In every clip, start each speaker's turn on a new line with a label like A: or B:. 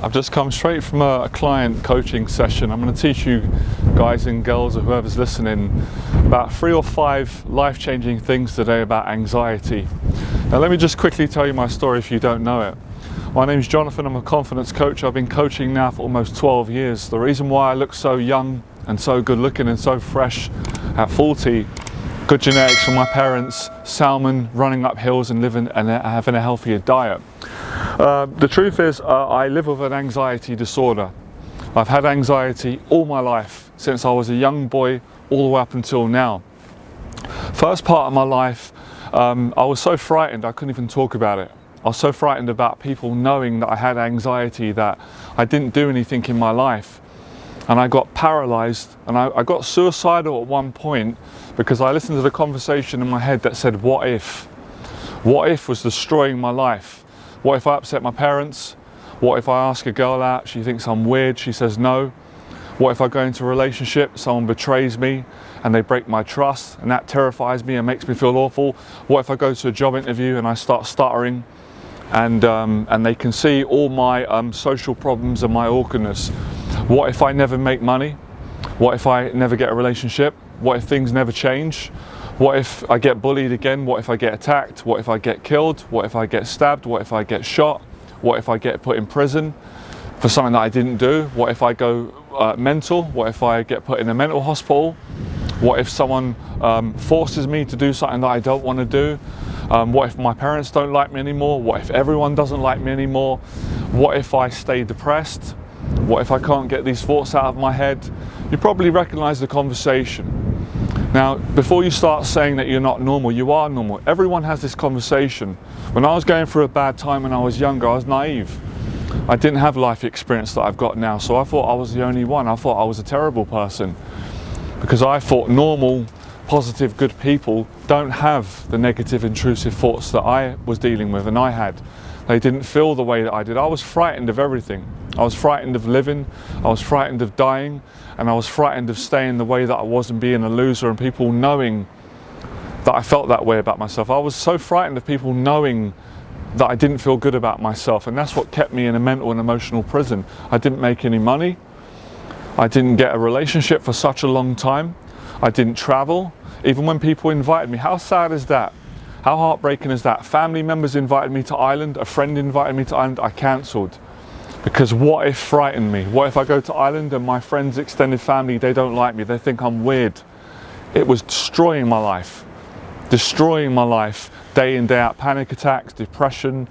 A: I've just come straight from a client coaching session. I'm going to teach you guys and girls or whoever's listening about 3 or 5 life-changing things today about anxiety. Now let me just quickly tell you my story if you don't know it. My name's Jonathan, I'm a confidence coach. I've been coaching now for almost 12 years. The reason why I look so young and so good looking and so fresh at 40, good genetics from my parents, salmon, running up hills and living and having a healthier diet. The truth is, I live with an anxiety disorder. I've had anxiety all my life, since I was a young boy all the way up until now. First part of my life, I was so frightened I couldn't even talk about it. I was so frightened about people knowing that I had anxiety that I didn't do anything in my life. And I got paralyzed, and I got suicidal at one point because I listened to the conversation in my head that said, what if? What if was destroying my life? What if I upset my parents? What if I ask a girl out, she thinks I'm weird, she says no? What if I go into a relationship, someone betrays me and they break my trust, and that terrifies me and makes me feel awful? What if I go to a job interview and I start stuttering and they can see all my social problems and my awkwardness? What if I never make money? What if I never get a relationship? What if things never change? What if I get bullied again? What if I get attacked? What if I get killed? What if I get stabbed? What if I get shot? What if I get put in prison for something that I didn't do? What if I go mental? What if I get put in a mental hospital? What if someone forces me to do something that I don't want to do? What if my parents don't like me anymore? What if everyone doesn't like me anymore? What if I stay depressed? What if I can't get these thoughts out of my head? You probably recognize the conversation. Now, before you start saying that you're not normal, you are normal. Everyone has this conversation. When I was going through a bad time when I was younger, I was naive. I didn't have life experience that I've got now, so I thought I was the only one. I thought I was a terrible person because I thought normal, positive, good people don't have the negative, intrusive thoughts that I was dealing with and I had. They didn't feel the way that I did. I was frightened of everything. I was frightened of living, I was frightened of dying, and I was frightened of staying the way that I was and being a loser and people knowing that I felt that way about myself. I was so frightened of people knowing that I didn't feel good about myself, and that's what kept me in a mental and emotional prison. I didn't make any money, I didn't get a relationship for such a long time, I didn't travel, even when people invited me. How sad is that? How heartbreaking is that? Family members invited me to Ireland, a friend invited me to Ireland, I cancelled. Because what if frightened me? What if I go to Ireland and my friends, extended family, they don't like me, they think I'm weird? It was destroying my life day in, day out, panic attacks, depression.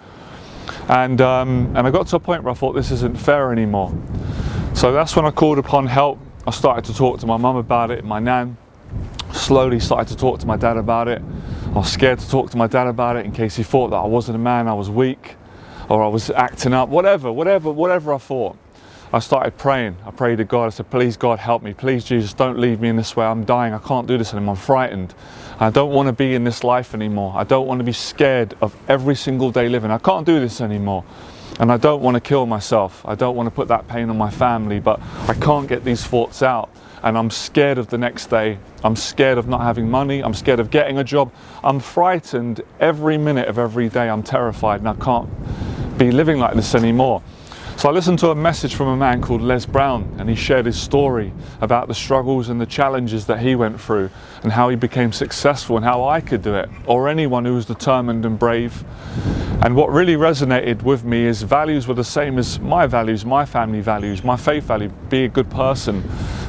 A: And I got to a point where I thought this isn't fair anymore. So that's when I called upon help. I started to talk to my mum about it, my nan. Slowly started to talk to my dad about it. I was scared to talk to my dad about it in case he thought that I wasn't a man, I was weak, or I was acting up, whatever I thought. I started praying. I prayed to God. I said, please God, help me. Please Jesus, don't leave me in this way. I'm dying. I can't do this anymore. I'm frightened. I don't want to be in this life anymore. I don't want to be scared of every single day living. I can't do this anymore. And I don't want to kill myself. I don't want to put that pain on my family, but I can't get these thoughts out. And I'm scared of the next day. I'm scared of not having money. I'm scared of getting a job. I'm frightened every minute of every day. I'm terrified and I can't be living like this anymore. So I listened to a message from a man called Les Brown, and he shared his story about the struggles and the challenges that he went through and how he became successful and how I could do it, or anyone who was determined and brave. And what really resonated with me is values were the same as my values, my family values, my faith value, be a good person.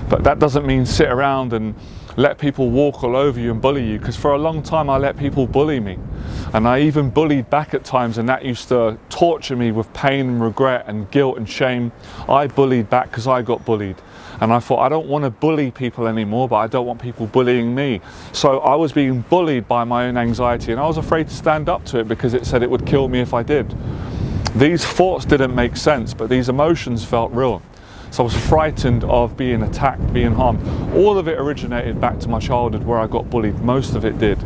A: But that doesn't mean sit around and let people walk all over you and bully you, because for a long time I let people bully me, and I even bullied back at times, and that used to torture me with pain and regret and guilt and shame. I bullied back because I got bullied, and I thought I don't want to bully people anymore, but I don't want people bullying me. So I was being bullied by my own anxiety, and I was afraid to stand up to it because it said it would kill me if I did. These thoughts didn't make sense, but these emotions felt real. So I was frightened of being attacked, being harmed. All of it originated back to my childhood where I got bullied. Most of it did.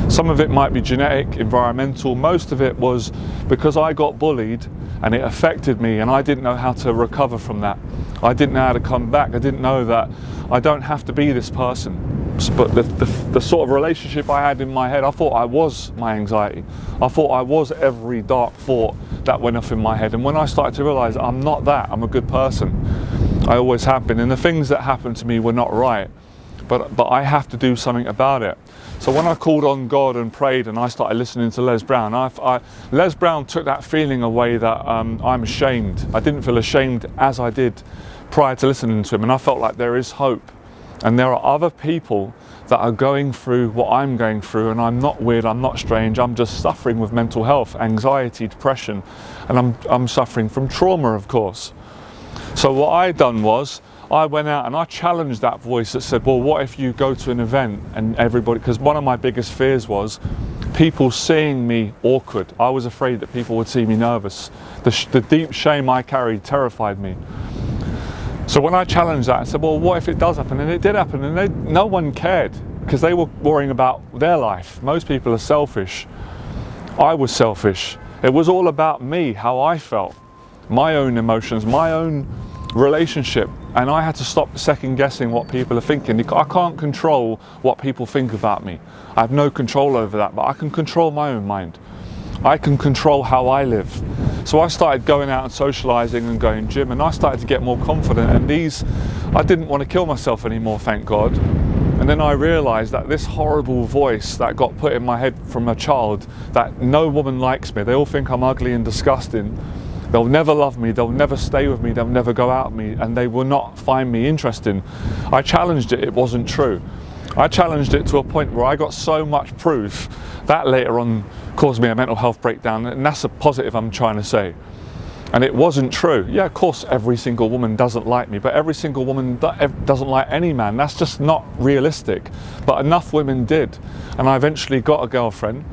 A: Some of it might be genetic, environmental. Most of it was because I got bullied and it affected me, and I didn't know how to recover from that. I didn't know how to come back. I didn't know that I don't have to be this person. But the sort of relationship I had in my head, I thought I was my anxiety. I thought I was every dark thought that went off in my head. And when I started to realize I'm not that, I'm a good person. I always have been. And the things that happened to me were not right. But I have to do something about it. So when I called on God and prayed and I started listening to Les Brown, Les Brown took that feeling away that I'm ashamed. I didn't feel ashamed as I did prior to listening to him, and I felt like there is hope. And there are other people that are going through what I'm going through, and I'm not weird, I'm not strange, I'm just suffering with mental health, anxiety, depression, and I'm suffering from trauma, of course. So what I done was, I went out and I challenged that voice that said, well, what if you go to an event and everybody, because one of my biggest fears was people seeing me awkward. I was afraid that people would see me nervous. The deep shame I carried terrified me. So when I challenged that, I said, well, what if it does happen? And it did happen, and no one cared because they were worrying about their life. Most people are selfish. I was selfish. It was all about me, how I felt, my own emotions, my own relationship. And I had to stop second guessing what people are thinking. I can't control what people think about me. I have no control over that, but I can control my own mind. I can control how I live. So I started going out and socializing and going gym, and I started to get more confident. And I didn't want to kill myself anymore, thank God. And then I realized that this horrible voice that got put in my head from a child, that no woman likes me, they all think I'm ugly and disgusting. They'll never love me, they'll never stay with me, they'll never go out with me, and they will not find me interesting. I challenged it, it wasn't true. I challenged it to a point where I got so much proof that later on caused me a mental health breakdown, and that's a positive I'm trying to say. And it wasn't true. Yeah, of course every single woman doesn't like me, but every single woman doesn't like any man. That's just not realistic. But enough women did, and I eventually got a girlfriend.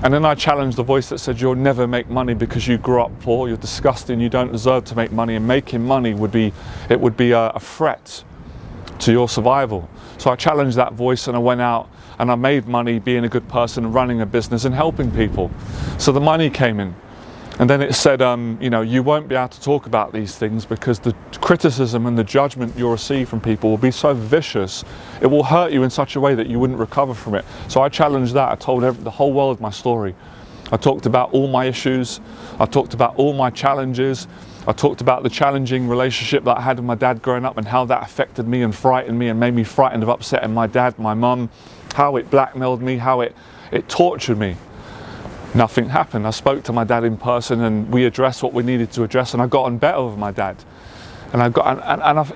A: And then I challenged the voice that said, you'll never make money because you grew up poor, you're disgusting, you don't deserve to make money, and making money would be a threat to your survival. So I challenged that voice, and I went out and I made money being a good person, running a business and helping people. So the money came in. And then it said, you won't be able to talk about these things because the criticism and the judgment you'll receive from people will be so vicious. It will hurt you in such a way that you wouldn't recover from it. So I challenged that. I told the whole world my story. I talked about all my issues. I talked about all my challenges. I talked about the challenging relationship that I had with my dad growing up and how that affected me and frightened me and made me frightened of upsetting my dad, my mum, how it blackmailed me, how it tortured me. Nothing happened. I spoke to my dad in person and we addressed what we needed to address, and I got on better with my dad. And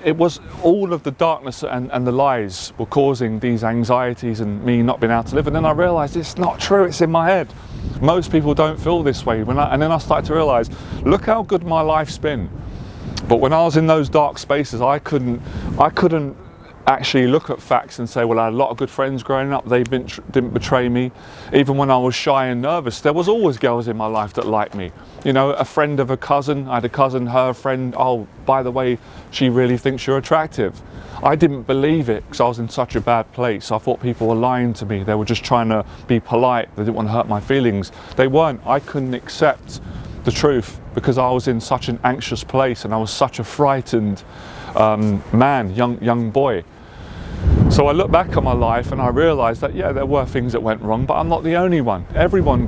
A: it was all of the darkness and the lies were causing these anxieties and me not being able to live. And then I realized it's not true, it's in my head. Most people don't feel this way. And then I started to realize, look how good my life's been. But when I was in those dark spaces, I couldn't actually look at facts and say, well, I had a lot of good friends growing up, they didn't betray me. Even when I was shy and nervous, there was always girls in my life that liked me. You know, a friend of a cousin, I had a cousin, her friend, oh, by the way, she really thinks you're attractive. I didn't believe it because I was in such a bad place. I thought people were lying to me. They were just trying to be polite. They didn't want to hurt my feelings. They weren't. I couldn't accept the truth because I was in such an anxious place and I was such a frightened man, young boy. So I look back at my life and I realised that, yeah, there were things that went wrong, but I'm not the only one. Everyone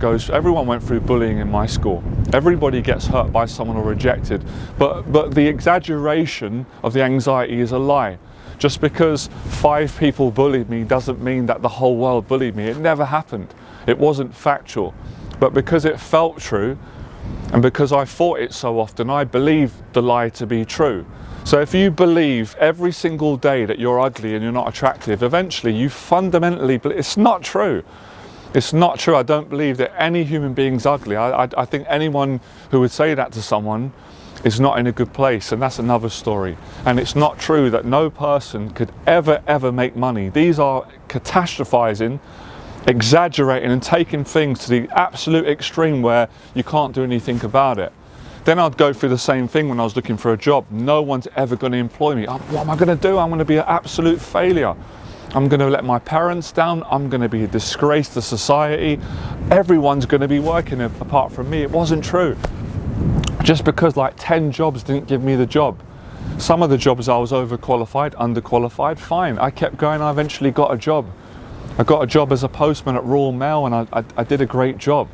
A: went through bullying in my school. Everybody gets hurt by someone or rejected. But the exaggeration of the anxiety is a lie. Just because 5 people bullied me doesn't mean that the whole world bullied me. It never happened. It wasn't factual. But because it felt true, and because I thought it so often, I believed the lie to be true. So if you believe every single day that you're ugly and you're not attractive, eventually you fundamentally believe it's not true. It's not true. I don't believe that any human being's ugly. I think anyone who would say that to someone is not in a good place, and that's another story. And it's not true that no person could ever make money. These are catastrophizing, exaggerating and taking things to the absolute extreme where you can't do anything about it. Then I'd go through the same thing when I was looking for a job. No one's ever going to employ me. What am I going to do? I'm going to be an absolute failure. I'm going to let my parents down. I'm going to be a disgrace to society. Everyone's going to be working apart from me. It wasn't true. Just because like 10 jobs didn't give me the job. Some of the jobs I was overqualified, underqualified, fine. I kept going, I eventually got a job. I got a job as a postman at Royal Mail and I did a great job.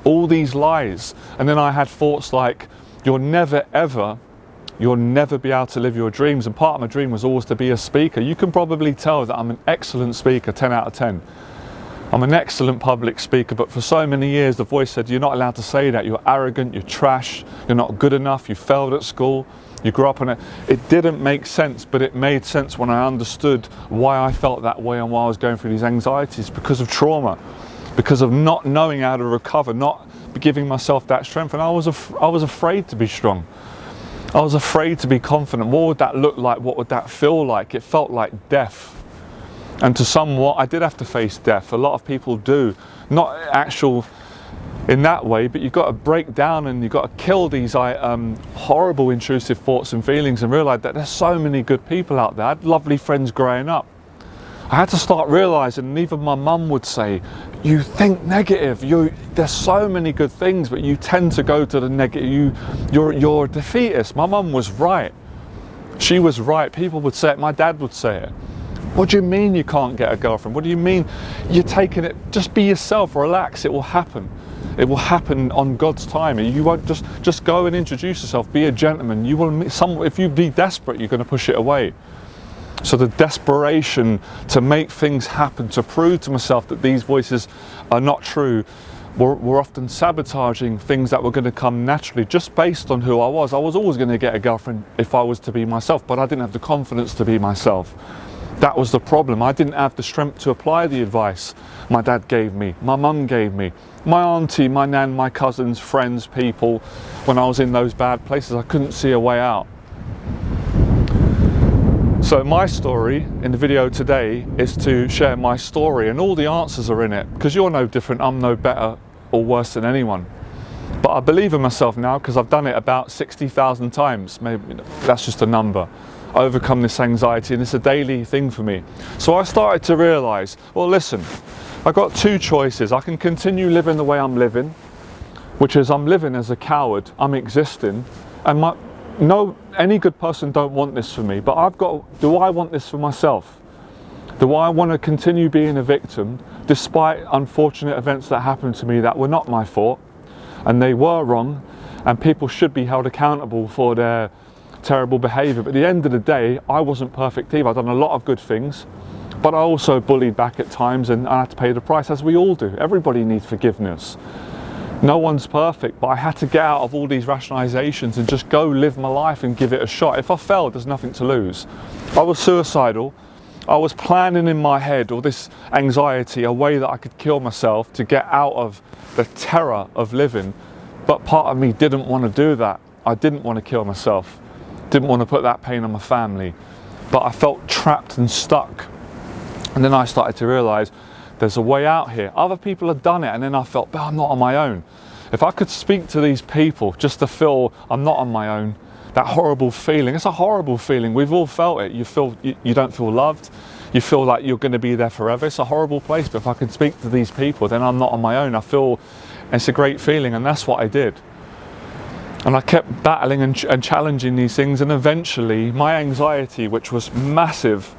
A: all these lies. And then I had thoughts like, you'll never be able to live your dreams. And part of my dream was always to be a speaker. You can probably tell that I'm an excellent speaker, 10 out of 10. I'm an excellent public speaker, but for so many years the voice said, you're not allowed to say that, you're arrogant, you're trash, you're not good enough, you failed at school, you grew up on it. It didn't make sense, but it made sense when I understood why I felt that way and why I was going through these anxieties, because of trauma, because of not knowing how to recover, not giving myself that strength. And I was afraid to be strong. I was afraid to be confident. What would that look like? What would that feel like? It felt like death. And to somewhat, I did have to face death. A lot of people do, not actual in that way, but you've got to break down and you've got to kill these horrible intrusive thoughts and feelings and realize that there's so many good people out there. I had lovely friends growing up. I had to start realizing, and even my mum would say, you think negative, there's so many good things, but you tend to go to the negative, you're a defeatist. My mum was right. She was right. People would say it, my dad would say it. What do you mean you can't get a girlfriend? What do you mean you're taking it? Just be yourself, relax, it will happen. It will happen on God's time. You won't just go and introduce yourself, be a gentleman. You will meet some, if you be desperate, you're going to push it away. So the desperation to make things happen, to prove to myself that these voices are not true, were often sabotaging things that were going to come naturally just based on who I was. I was always going to get a girlfriend if I was to be myself, but I didn't have the confidence to be myself. That was the problem. I didn't have the strength to apply the advice my dad gave me, my mum gave me, my auntie, my nan, my cousins, friends, people. When I was in those bad places, I couldn't see a way out. So my story in the video today is to share my story, and all the answers are in it, because you're no different, I'm no better or worse than anyone. But I believe in myself now because I've done it about 60,000 times. Maybe that's just a number. Overcome this anxiety, and it's a daily thing for me. So I started to realize, well, listen, I've got two choices. I can continue living the way I'm living, which is I'm living as a coward, I'm existing, and any good person don't want this for me, but do I want this for myself? Do I want to continue being a victim despite unfortunate events that happened to me that were not my fault, and they were wrong, and people should be held accountable for their terrible behaviour? But at the end of the day, I wasn't perfect either. I've done a lot of good things, but I also bullied back at times, and I had to pay the price, as we all do. Everybody needs forgiveness. No one's perfect, but I had to get out of all these rationalizations and just go live my life and give it a shot. If I failed, there's nothing to lose. I was suicidal. I was planning in my head, all this anxiety, a way that I could kill myself to get out of the terror of living. But part of me didn't want to do that. I didn't want to kill myself. Didn't want to put that pain on my family. But I felt trapped and stuck. And then I started to realize there's a way out here. Other people have done it, and then I felt, but I'm not on my own. If I could speak to these people just to feel I'm not on my own, that horrible feeling, it's a horrible feeling. We've all felt it. You don't feel loved. You feel like you're going to be there forever. It's a horrible place, but if I can speak to these people, then I'm not on my own. I feel it's a great feeling, and that's what I did. And I kept battling and challenging these things, and eventually my anxiety, which was massive,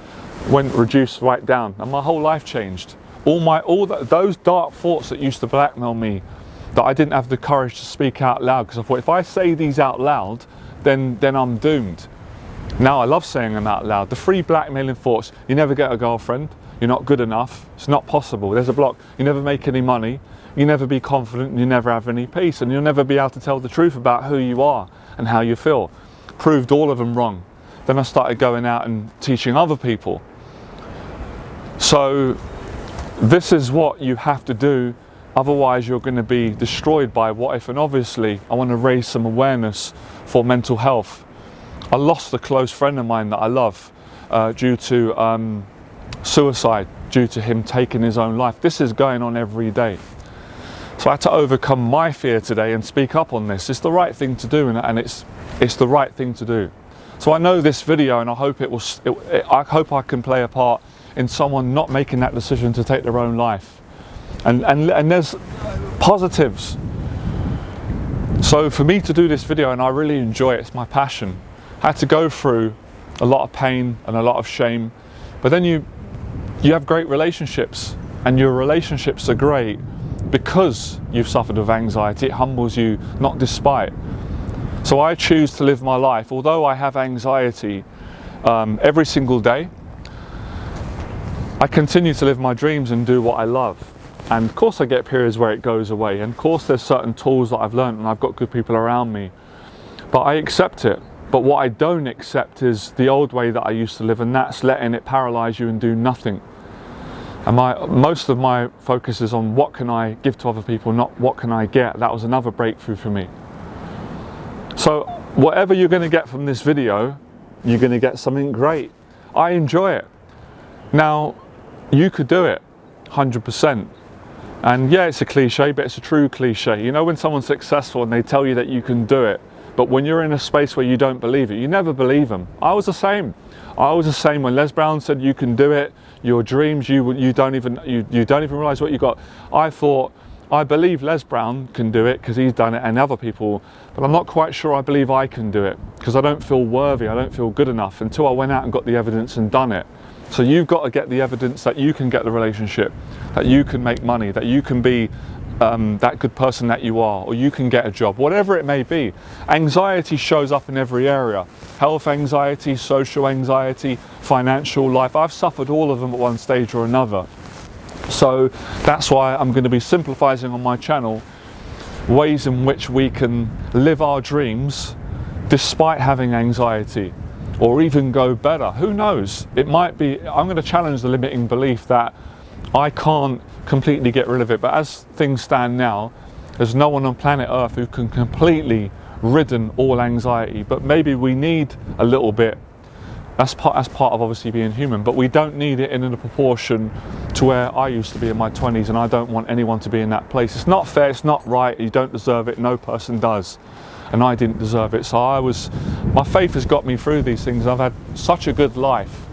A: went reduced right down, and my whole life changed. Those dark thoughts that used to blackmail me, that I didn't have the courage to speak out loud, because I thought if I say these out loud, then I'm doomed. Now I love saying them out loud. The three blackmailing thoughts: you never get a girlfriend, you're not good enough, it's not possible, there's a block, you never make any money, you never be confident, you never have any peace, and you'll never be able to tell the truth about who you are and how you feel. Proved all of them wrong. Then I started going out and teaching other people. So this is what you have to do, otherwise you're going to be destroyed by what if. And obviously I want to raise some awareness for mental health. I lost a close friend of mine that I love due to suicide, due to him taking his own life. This is going on every day. So I had to overcome my fear today and speak up on this. It's the right thing to do, and it's the right thing to do. So I know this video, and I hope I hope I can play a part in someone not making that decision to take their own life. And there's positives. So for me to do this video, and I really enjoy it, it's my passion. I had to go through a lot of pain and a lot of shame, but then you have great relationships, and your relationships are great because you've suffered with anxiety. It humbles you, not despite. So I choose to live my life, although I have anxiety every single day, I continue to live my dreams and do what I love. And of course I get periods where it goes away, and of course there's certain tools that I've learned and I've got good people around me, but I accept it. But what I don't accept is the old way that I used to live, and that's letting it paralyze you and do nothing. And most of my focus is on what can I give to other people, not what can I get. That was another breakthrough for me. So whatever you're going to get from this video, you're going to get something great. I enjoy it. Now, you could do it 100%. And yeah, it's a cliche, but it's a true cliche. You know, when someone's successful and they tell you that you can do it, but when you're in a space where you don't believe it, you never believe them. I was the same. I was the same when Les Brown said you can do it, your dreams, you don't even realize what you got. I thought, I believe Les Brown can do it because he's done it and other people, but I'm not quite sure I believe I can do it because I don't feel worthy, I don't feel good enough until I went out and got the evidence and done it. So you've got to get the evidence that you can get the relationship, that you can make money, that you can be that good person that you are, or you can get a job, whatever it may be. Anxiety shows up in every area. Health anxiety, social anxiety, financial life. I've suffered all of them at one stage or another. So that's why I'm going to be simplifying on my channel ways in which we can live our dreams despite having anxiety, or even go better. Who knows? It might be, I'm going to challenge the limiting belief that I can't completely get rid of it, but as things stand now, there's no one on planet Earth who can completely ridden all anxiety, but maybe we need a little bit. That's part of obviously being human, but we don't need it in a proportion to where I used to be in my 20s, and I don't want anyone to be in that place. It's not fair, it's not right, you don't deserve it, no person does. And I didn't deserve it. So my faith has got me through these things. I've had such a good life.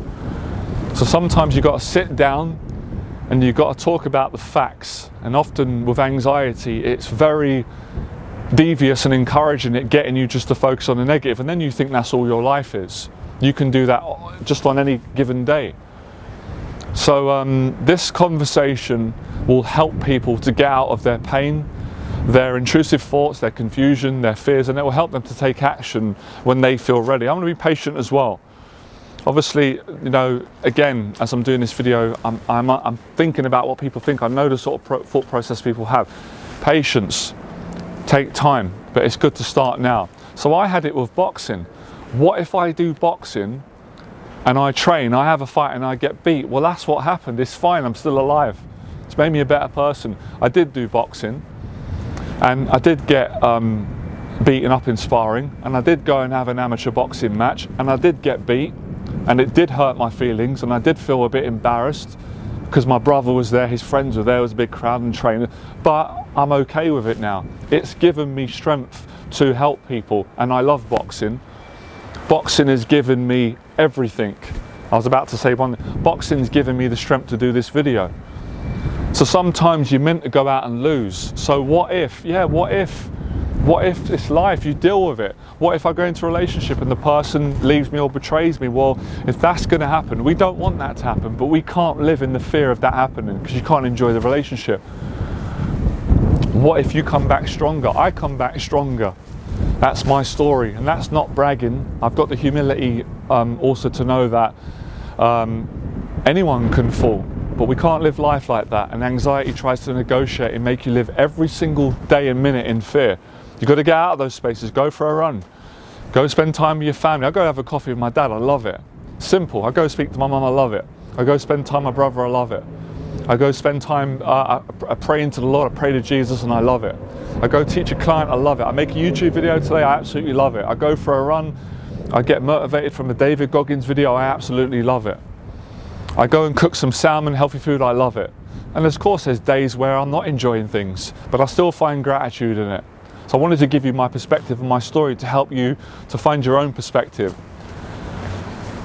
A: So sometimes you've got to sit down and you've got to talk about the facts. And often with anxiety, it's very devious and encouraging it, getting you just to focus on the negative. And then you think that's all your life is. You can do that just on any given day. So this conversation will help people to get out of their pain, their intrusive thoughts, their confusion, their fears, and it will help them to take action when they feel ready. I'm going to be patient as well. Obviously, you know, again, as I'm doing this video, I'm thinking about what people think. I know the sort of thought process people have. Patience, take time, but it's good to start now. So I had it with boxing. What if I do boxing and I train, I have a fight and I get beat? Well, that's what happened. It's fine, I'm still alive. It's made me a better person. I did do boxing. And I did get beaten up in sparring, and I did go and have an amateur boxing match, and I did get beat, and it did hurt my feelings, and I did feel a bit embarrassed because my brother was there, his friends were there, it was a big crowd and trainer, but I'm okay with it now. It's given me strength to help people, and I love boxing. Boxing has given me everything. I was about to say boxing's given me the strength to do this video. So sometimes you're meant to go out and lose. So what if it's life, you deal with it? What if I go into a relationship and the person leaves me or betrays me? Well, if that's going to happen, we don't want that to happen, but we can't live in the fear of that happening because you can't enjoy the relationship. What if you come back stronger? I come back stronger. That's my story, and that's not bragging. I've got the humility also to know that anyone can fall. But we can't live life like that, and anxiety tries to negotiate and make you live every single day and minute in fear. You've got to get out of those spaces, go for a run, go spend time with your family. I go have a coffee with my dad, I love it. Simple. I go speak to my mum, I love it. I go spend time with my brother, I love it. I go spend time praying to the Lord, I pray to Jesus, and I love it. I go teach a client, I love it. I make a YouTube video today, I absolutely love it. I go for a run, I get motivated from the David Goggins video, I absolutely love it. I go and cook some salmon, healthy food, I love it. And of course there's days where I'm not enjoying things, but I still find gratitude in it. So I wanted to give you my perspective and my story to help you to find your own perspective.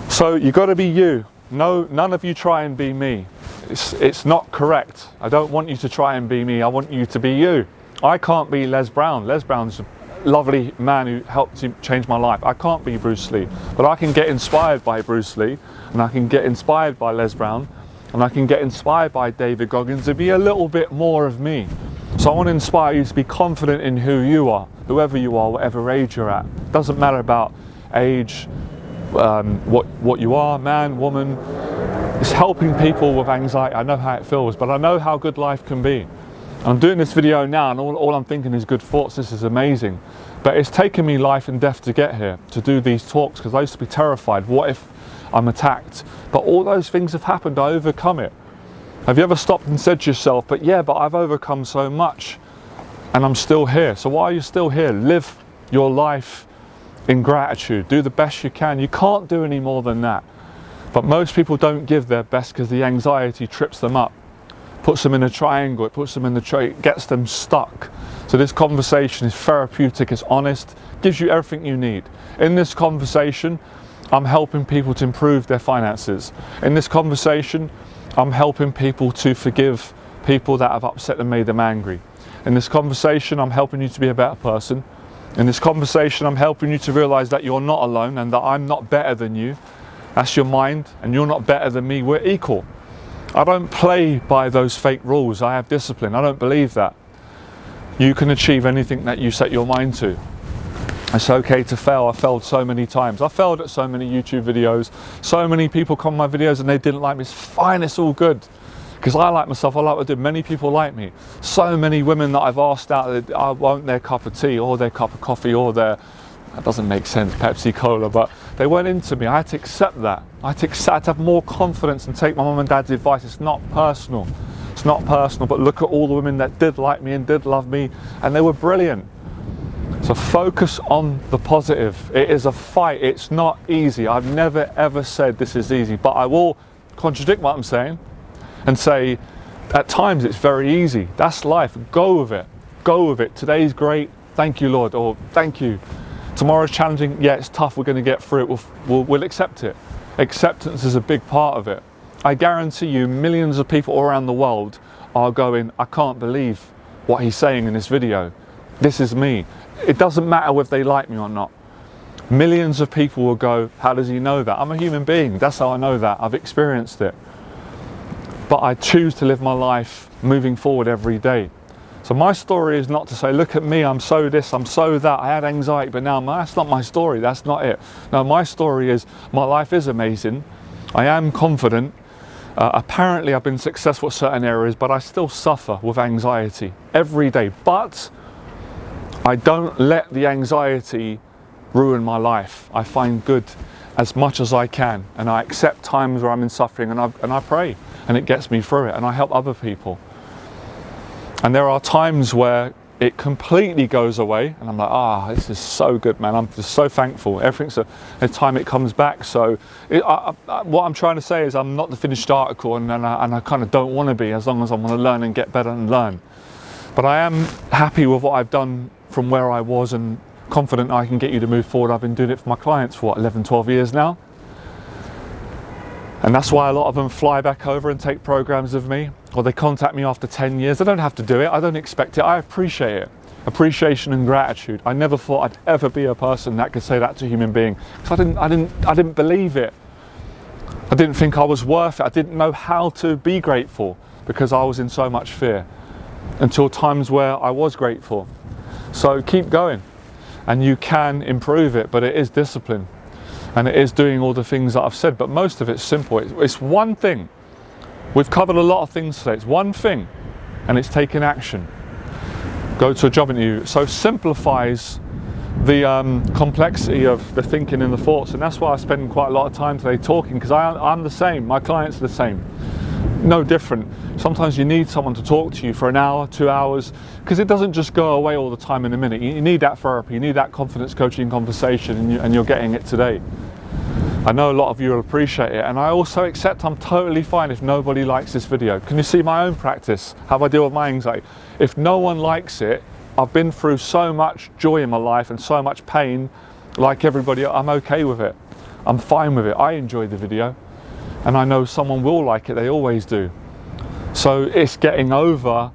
A: So you got to be you. No, none of you try and be me. It's not correct. I don't want you to try and be me, I want you to be you. I can't be Les Brown. Les Brown's a lovely man who helped change my life. I can't be Bruce Lee, but I can get inspired by Bruce Lee, and I can get inspired by Les Brown, and I can get inspired by David Goggins to be a little bit more of me. So I want to inspire you to be confident in who you are, whoever you are, whatever age you're at. It doesn't matter about age, what you are, man, woman. It's helping people with anxiety. I know how it feels, but I know how good life can be. I'm doing this video now and all I'm thinking is good thoughts. This is amazing. But it's taken me life and death to get here, to do these talks, because I used to be terrified. What if I'm attacked? But all those things have happened. I overcome it. Have you ever stopped and said to yourself, but I've overcome so much and I'm still here. So why are you still here? Live your life in gratitude. Do the best you can. You can't do any more than that. But most people don't give their best because the anxiety trips them up, puts them in a triangle, it puts them in it gets them stuck. So this conversation is therapeutic, it's honest, gives you everything you need. In this conversation, I'm helping people to improve their finances. In this conversation, I'm helping people to forgive people that have upset and made them angry. In this conversation, I'm helping you to be a better person. In this conversation, I'm helping you to realize that you're not alone and that I'm not better than you. That's your mind, and you're not better than me. We're equal. I don't play by those fake rules. I have discipline. I don't believe that. You can achieve anything that you set your mind to. It's okay to fail. I failed so many times. I failed at so many YouTube videos. So many people come on my videos and they didn't like me. It's fine, it's all good. Because I like myself, I like what I do. Many people like me. So many women that I've asked out, I want their cup of tea or their cup of coffee or their, that doesn't make sense, Pepsi Cola, but they weren't into me. I had to accept that. I had to have more confidence and take my mum and dad's advice. It's not personal. It's not personal, but look at all the women that did like me and did love me, and they were brilliant. So focus on the positive. It is a fight. It's not easy. I've never ever said this is easy, but I will contradict what I'm saying and say at times it's very easy. That's life. Go with it. Go with it. Today's great. Thank you, Lord, or thank you. Tomorrow's challenging. Yeah, it's tough. We're going to get through it. We'll accept it. Acceptance is a big part of it. I guarantee you millions of people all around the world are going, I can't believe what he's saying in this video. This is me. It doesn't matter whether they like me or not. Millions of people will go, how does he know that? I'm a human being. That's how I know that. I've experienced it. But I choose to live my life moving forward every day. So my story is not to say, look at me, I'm so this, I'm so that, I had anxiety, but now that's not my story, that's not it. No, my story is, my life is amazing, I am confident, apparently I've been successful at certain areas, but I still suffer with anxiety every day. But I don't let the anxiety ruin my life. I find good as much as I can, and I accept times where I'm in suffering, and I pray, and it gets me through it, and I help other people. And there are times where it completely goes away and I'm like, this is so good, man. I'm just so thankful. Everything's a time it comes back. So what I'm trying to say is I'm not the finished article, and I kind of don't want to be, as long as I want to learn and get better and learn. But I am happy with what I've done from where I was and confident I can get you to move forward. I've been doing it for my clients for 11, 12 years now. And that's why a lot of them fly back over and take programs of me, or they contact me after 10 years. I don't have to do it. I don't expect it. I appreciate it. Appreciation and gratitude. I never thought I'd ever be a person that could say that to a human being, because I didn't believe it. I didn't think I was worth it. I didn't know how to be grateful because I was in so much fear, until times where I was grateful. So keep going, and you can improve it, but it is discipline. And it is doing all the things that I've said, but most of it's simple. It's one thing. We've covered a lot of things today. It's one thing, and it's taking action. Go to a job interview. So simplifies the complexity of the thinking and the thoughts, and that's why I spend quite a lot of time today talking, because I'm the same. My clients are the same. No different. Sometimes you need someone to talk to you for an hour, 2 hours, because it doesn't just go away all the time in a minute. You need that therapy, you need that confidence coaching conversation, and you're getting it today. I know a lot of you will appreciate it, and I also accept I'm totally fine if nobody likes this video. Can you see my own practice, how I deal with my anxiety? If no one likes it, I've been through so much joy in my life and so much pain, like everybody, I'm okay with it. I'm fine with it. I enjoy the video. And I know someone will like it, they always do. So it's getting over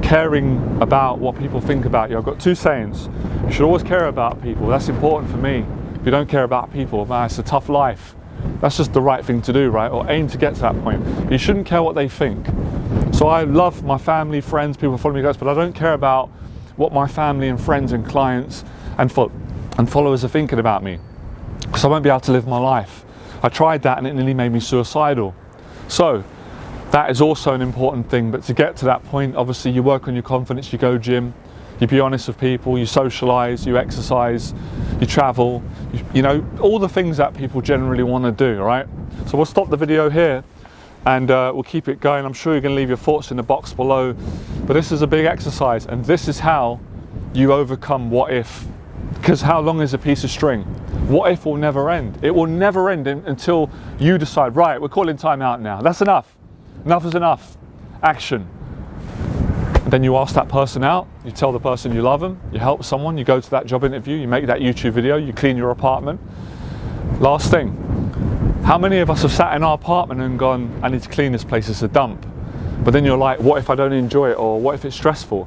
A: caring about what people think about you. I've got two sayings. You should always care about people. That's important for me. If you don't care about people, man, it's a tough life. That's just the right thing to do, right? Or aim to get to that point. You shouldn't care what they think. So I love my family, friends, people follow me, guys, but I don't care about what my family and friends and clients and followers are thinking about me, because I won't be able to live my life. I tried that and it nearly made me suicidal. So that is also an important thing. But to get to that point, obviously you work on your confidence, you go gym, you be honest with people, you socialize, you exercise, you travel, you know, all the things that people generally want to do, right? So we'll stop the video here and we'll keep it going. I'm sure you're going to leave your thoughts in the box below, but this is a big exercise, and this is how you overcome what if. Because how long is a piece of string? What if will never end. It will never end until you decide, right, we're calling time out now. That's enough. Enough is enough. Action. And then you ask that person out, you tell the person you love them, you help someone, you go to that job interview, you make that YouTube video, you clean your apartment. Last thing, how many of us have sat in our apartment and gone, I need to clean this place, it's a dump. But then you're like, what if I don't enjoy it, or what if it's stressful?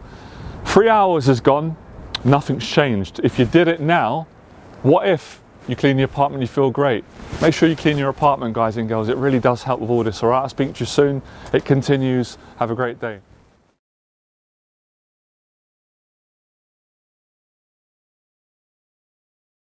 A: 3 hours has gone, nothing's changed. If you did it now, what if you clean the apartment, you feel great? Make sure you clean your apartment, guys and girls. It really does help with all this, all right? I'll speak to you soon. It continues. Have a great day.